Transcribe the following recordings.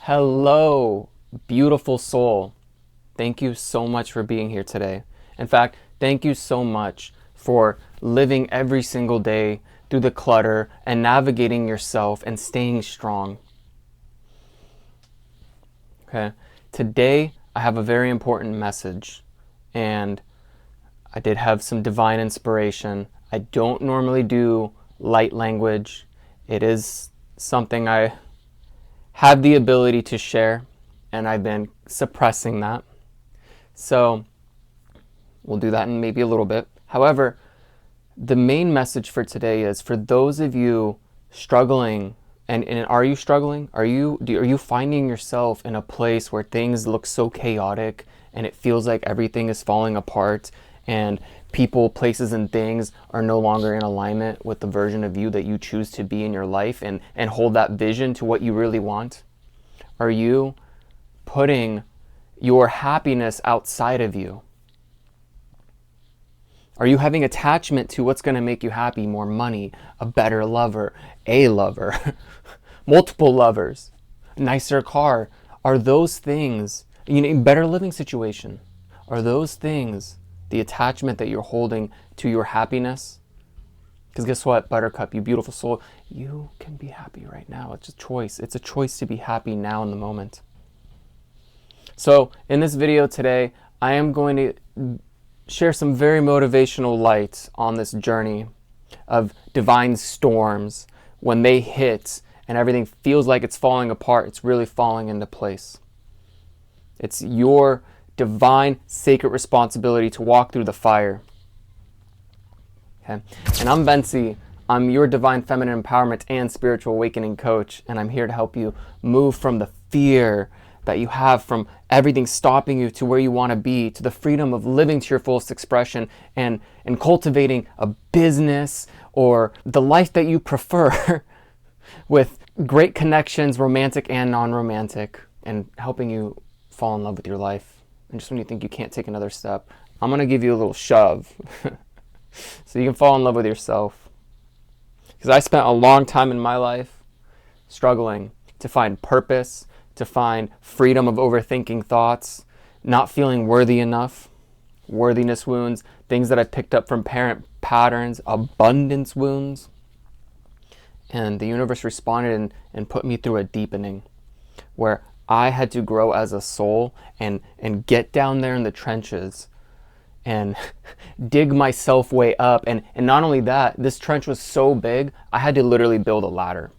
Hello, beautiful soul. Thank you so much for being here today. In fact, thank you so much for living every single day through the clutter and navigating yourself and staying strong. Okay, today I have a very important message, and I did have some divine inspiration. I don't normally do light language. It is something I have the ability to share, and I've been suppressing that. So we'll do that in maybe a little bit. However, the main message for today is for those of you struggling, and are you struggling? Are you finding yourself in a place where things look so chaotic and it feels like everything is falling apart and people, places, and things are no longer in alignment with the version of you that you choose to be in your life and hold that vision to what you really want? Are you putting your happiness outside of you? Are you having attachment to what's going to make you happy? More money, a better lover, a lover, multiple lovers, nicer car? Are those things, better living situation? Are those things the attachment that you're holding to your happiness? Because guess what, Buttercup, you beautiful soul, you can be happy right now. It's a choice. It's a choice to be happy now in the moment. So in this video today, I am going to share some very motivational light on this journey of divine storms. When they hit and everything feels like it's falling apart, it's really falling into place. It's your divine sacred responsibility to walk through the fire. Okay? And I'm Ventzi. I'm your divine feminine empowerment and spiritual awakening coach, and I'm here to help you move from the fear that you have from everything stopping you to where you want to be, to the freedom of living to your fullest expression and cultivating a business or the life that you prefer with great connections, romantic and non-romantic, and helping you fall in love with your life. And just when you think you can't take another step, I'm going to give you a little shove so you can fall in love with yourself. Because I spent a long time in my life struggling to find purpose, to find freedom of overthinking thoughts, not feeling worthy enough, worthiness wounds, things that I picked up from parent patterns, abundance wounds. And the universe responded and put me through a deepening where I had to grow as a soul and get down there in the trenches and dig myself way up. And not only that, this trench was so big, I had to literally build a ladder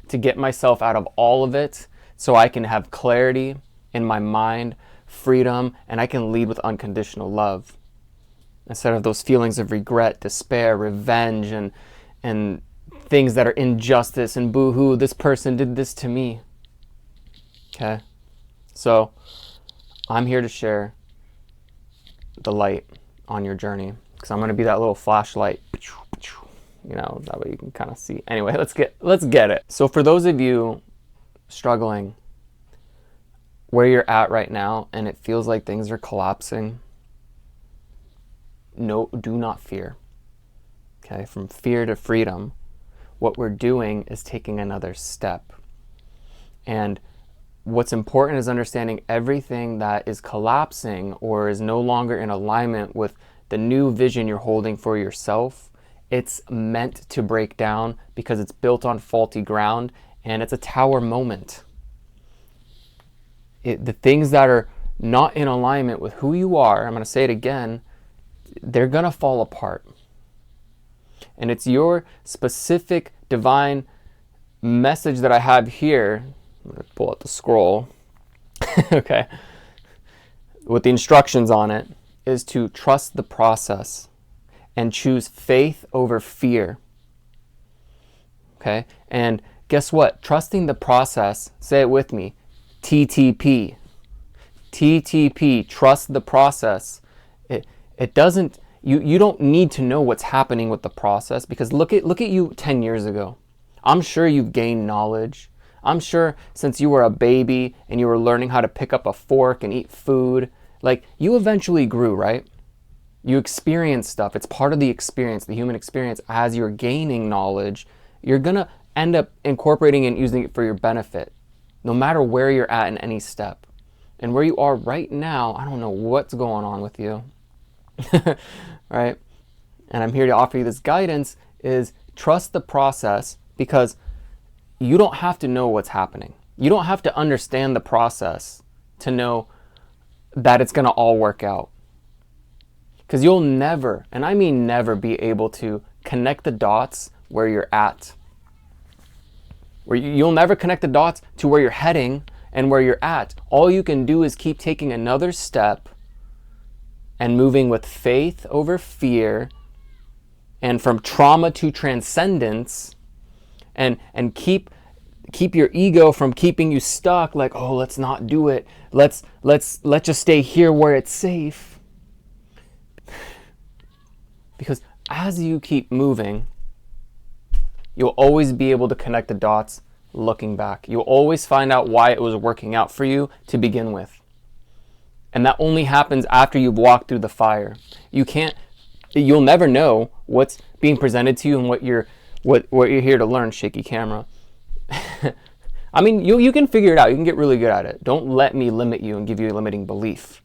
to get myself out of all of it so I can have clarity in my mind, freedom, and I can lead with unconditional love instead of those feelings of regret, despair, revenge, and things that are injustice and boo-hoo, this person did this to me. Okay? So I'm here to share the light on your journey because I'm going to be that little flashlight, that way you can kind of see. Anyway, let's get it. So for those of you struggling where you're at right now and it feels like things are collapsing, no, do not fear. Okay? From fear to freedom, what we're doing is taking another step. And what's important is understanding everything that is collapsing or is no longer in alignment with the new vision you're holding for yourself. It's meant to break down because it's built on faulty ground and it's a tower moment. The things that are not in alignment with who you are, I'm going to say it again, they're going to fall apart. And it's your specific divine message that I have here. I'm going to pull out the scroll. Okay. With the instructions on it is to trust the process and choose faith over fear. Okay. And guess what? Trusting the process, say it with me, TTP. TTP, trust the process. It doesn't, you don't need to know what's happening with the process because look at you 10 years ago. I'm sure you've gained knowledge. I'm sure since you were a baby and you were learning how to pick up a fork and eat food, like you eventually grew, right? You experience stuff. It's part of the experience, the human experience. As you're gaining knowledge, you're going to end up incorporating and using it for your benefit. no matter where you're at in any step. And where you are right now, I don't know what's going on with you, right? And I'm here to offer you this guidance is trust the process, because you don't have to know what's happening. You don't have to understand the process to know that it's going to all work out. Because you'll never, and I mean never, be able to connect the dots where you're at. You'll never connect the dots to where you're heading and where you're at. All you can do is keep taking another step and moving with faith over fear, and from trauma to transcendence, and keep your ego from keeping you stuck, like, oh, let's not do it. Let's just stay here where it's safe. Because as you keep moving, you'll always be able to connect the dots looking back. You'll always find out why it was working out for you to begin with. And that only happens after you've walked through the fire. You'll never know what's being presented to you and what you're here to learn, shaky camera. I mean, you can figure it out. You can get really good at it. Don't let me limit you and give you a limiting belief.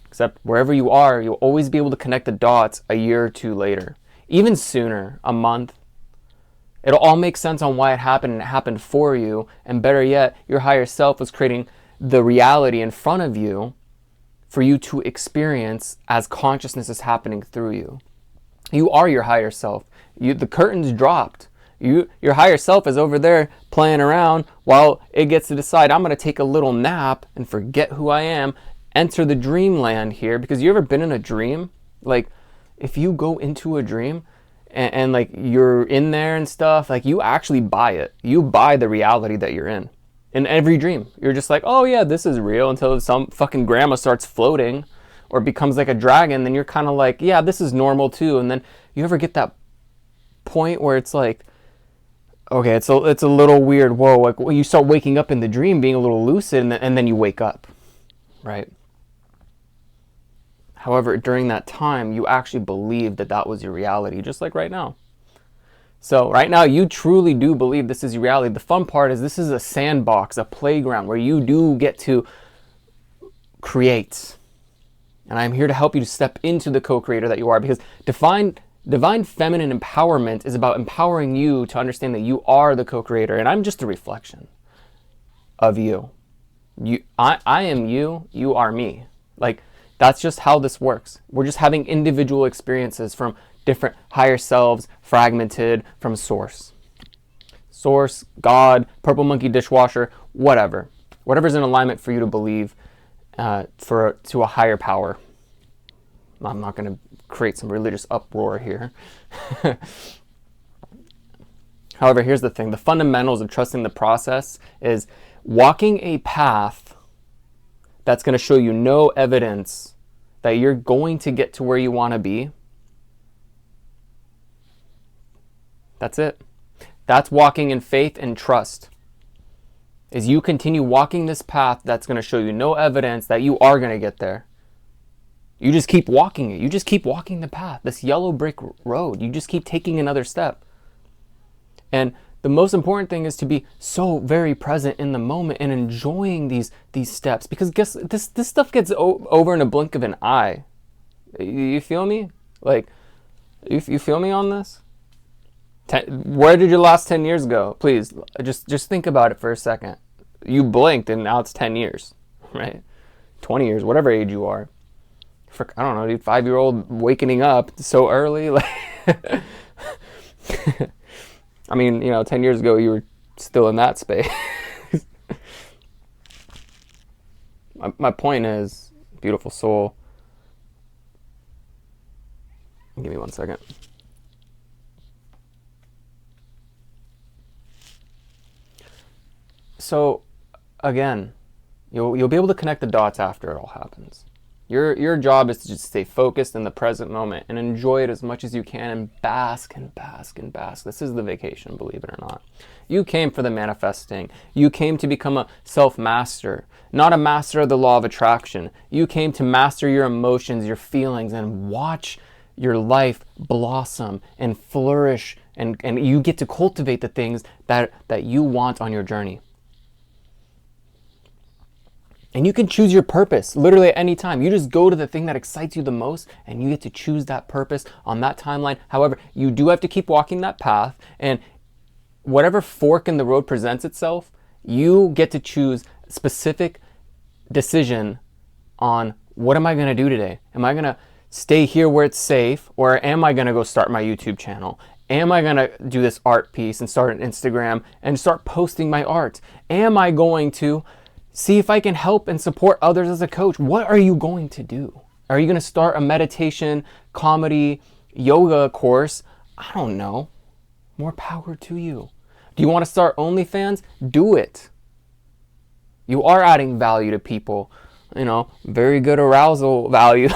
Except wherever you are, you'll always be able to connect the dots a year or two later. Even sooner, a month. It'll all make sense on why it happened, and it happened for you. And better yet, your higher self was creating the reality in front of you for you to experience as consciousness is happening through you. You are your higher self. The curtain's dropped. Your higher self is over there playing around while it gets to decide, I'm going to take a little nap and forget who I am, enter the dreamland here. Because you ever been in a dream? Like, if you go into a dream and like you're in there and stuff, like you actually buy it. You buy the reality that you're in every dream. You're just like, oh yeah, this is real, until some fucking grandma starts floating or becomes like a dragon. Then you're kind of like, yeah, this is normal too. And then you ever get that point where it's like, okay, it's a little weird. Whoa, like when you start waking up in the dream, being a little lucid, and then you wake up, right? However, during that time, you actually believed that was your reality, just like right now. So right now, you truly do believe this is your reality. The fun part is this is a sandbox, a playground where you do get to create. And I'm here to help you to step into the co-creator that you are, because divine feminine empowerment is about empowering you to understand that you are the co-creator, and I'm just a reflection of you. I am you, you are me. Like, that's just how this works. We're just having individual experiences from different higher selves, fragmented from source. Source, God, purple monkey dishwasher, whatever. Whatever's in alignment for you to believe to a higher power. I'm not going to create some religious uproar here. However, here's the thing. The fundamentals of trusting the process is walking a path that's going to show you no evidence that you're going to get to where you want to be. That's it. That's walking in faith and trust. Is you continue walking this path that's going to show you no evidence that you are going to get there. You just keep walking it. You just keep walking the path, this yellow brick road. You just keep taking another step. And the most important thing is to be so very present in the moment and enjoying these steps, because guess this stuff gets over in a blink of an eye. You feel me? Like, you feel me on this? Where did your last 10 years go? Please, just think about it for a second. You blinked and now it's 10 years, right? 20 years, whatever age you are. I don't know, dude, 5-year-old wakening up so early. Like, I mean, 10 years ago you were still in that space. my point is, beautiful soul. Give me 1 second. So, again, you'll be able to connect the dots after it all happens. Your job is to just stay focused in the present moment and enjoy it as much as you can, and bask and bask and bask. This is the vacation, believe it or not. You came for the manifesting. You came to become a self-master, not a master of the law of attraction. You came to master your emotions, your feelings, and watch your life blossom and flourish and you get to cultivate the things that you want on your journey. And you can choose your purpose literally at any time. You just go to the thing that excites you the most and you get to choose that purpose on that timeline. However, you do have to keep walking that path, and whatever fork in the road presents itself, you get to choose a specific decision on, what am I going to do today? Am I going to stay here where it's safe, or am I going to go start my YouTube channel? Am I going to do this art piece and start an Instagram and start posting my art? Am I going to see if I can help and support others as a coach? What are you going to do? Are you going to start a meditation, comedy, yoga course? I don't know. More power to you. Do you want to start OnlyFans? Do it. You are adding value to people. You know, very good arousal value.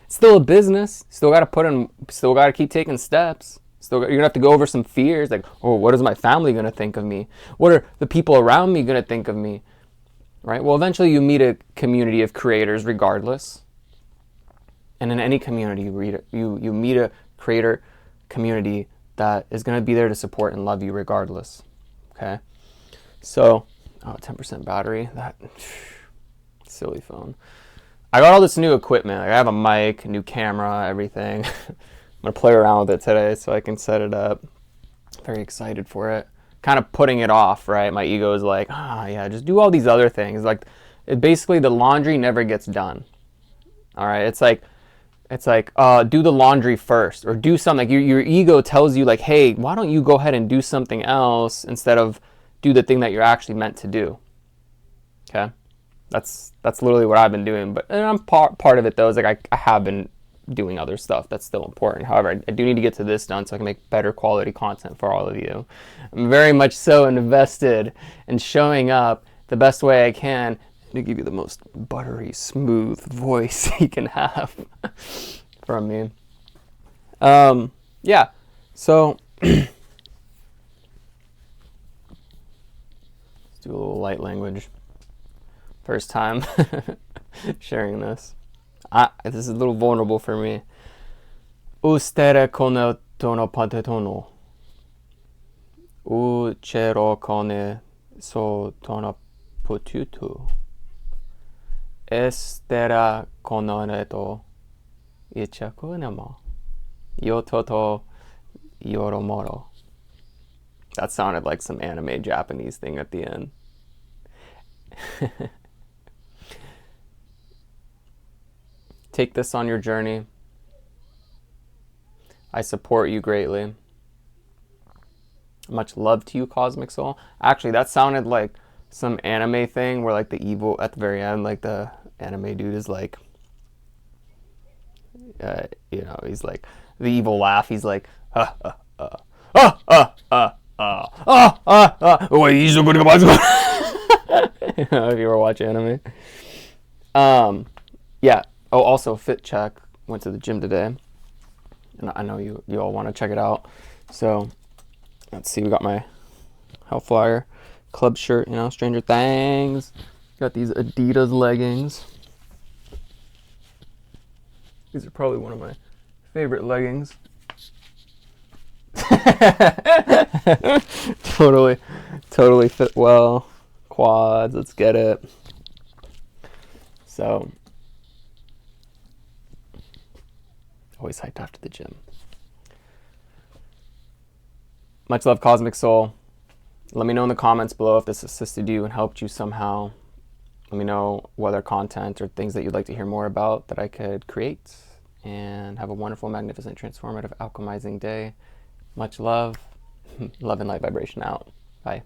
Still a business. Still got to keep taking steps. You're going to have to go over some fears, like, oh, what is my family going to think of me? What are the people around me going to think of me? Right? Well, eventually you meet a community of creators regardless. And in any community, you meet a creator community that is going to be there to support and love you regardless. Okay? So, 10% battery. That silly phone. I got all this new equipment. Like, I have a mic, a new camera, everything. I'm going to play around with it today so I can set it up. Very excited for it. Kind of putting it off, right? My ego is like, yeah, just do all these other things. Like, basically the laundry never gets done. All right? It's like, do the laundry first, or do something. Like your ego tells you, like, hey, why don't you go ahead and do something else instead of do the thing that you're actually meant to do. Okay? That's literally what I've been doing. But and I'm part of it, though, is like I have been doing other stuff that's still important. However, I do need to get to this done so I can make better quality content for all of you. I'm very much so invested in showing up the best way I can to give you the most buttery, smooth voice you can have from me. Yeah, so let's do a little light language. First time sharing this. This is a little vulnerable for me. Ustere kone tono patetono. Uchero kone so tono potutu. Estera konoreto ichakunemo. Yototo yoromoro. That sounded like some anime Japanese thing at the end. Take this on your journey. I support you greatly. Much love to you, Cosmic Soul. Actually, that sounded like some anime thing where, like, the evil at the very end, like the anime dude is like, he's like the evil laugh. He's like, if you ever watch anime. Yeah. Oh, also, fit check. Went to the gym today, and I know you all want to check it out. So let's see. We got my Health Flyer club shirt. Stranger Things. Got these Adidas leggings. These are probably one of my favorite leggings. Totally fit well. Quads. Let's get it. So. Always hyped after the gym. Much love, Cosmic Soul. Let me know in the comments below if this assisted you and helped you somehow. Let me know what other content or things that you'd like to hear more about that I could create. And have a wonderful, magnificent, transformative, alchemizing day. Much love. Love and light vibration out. Bye.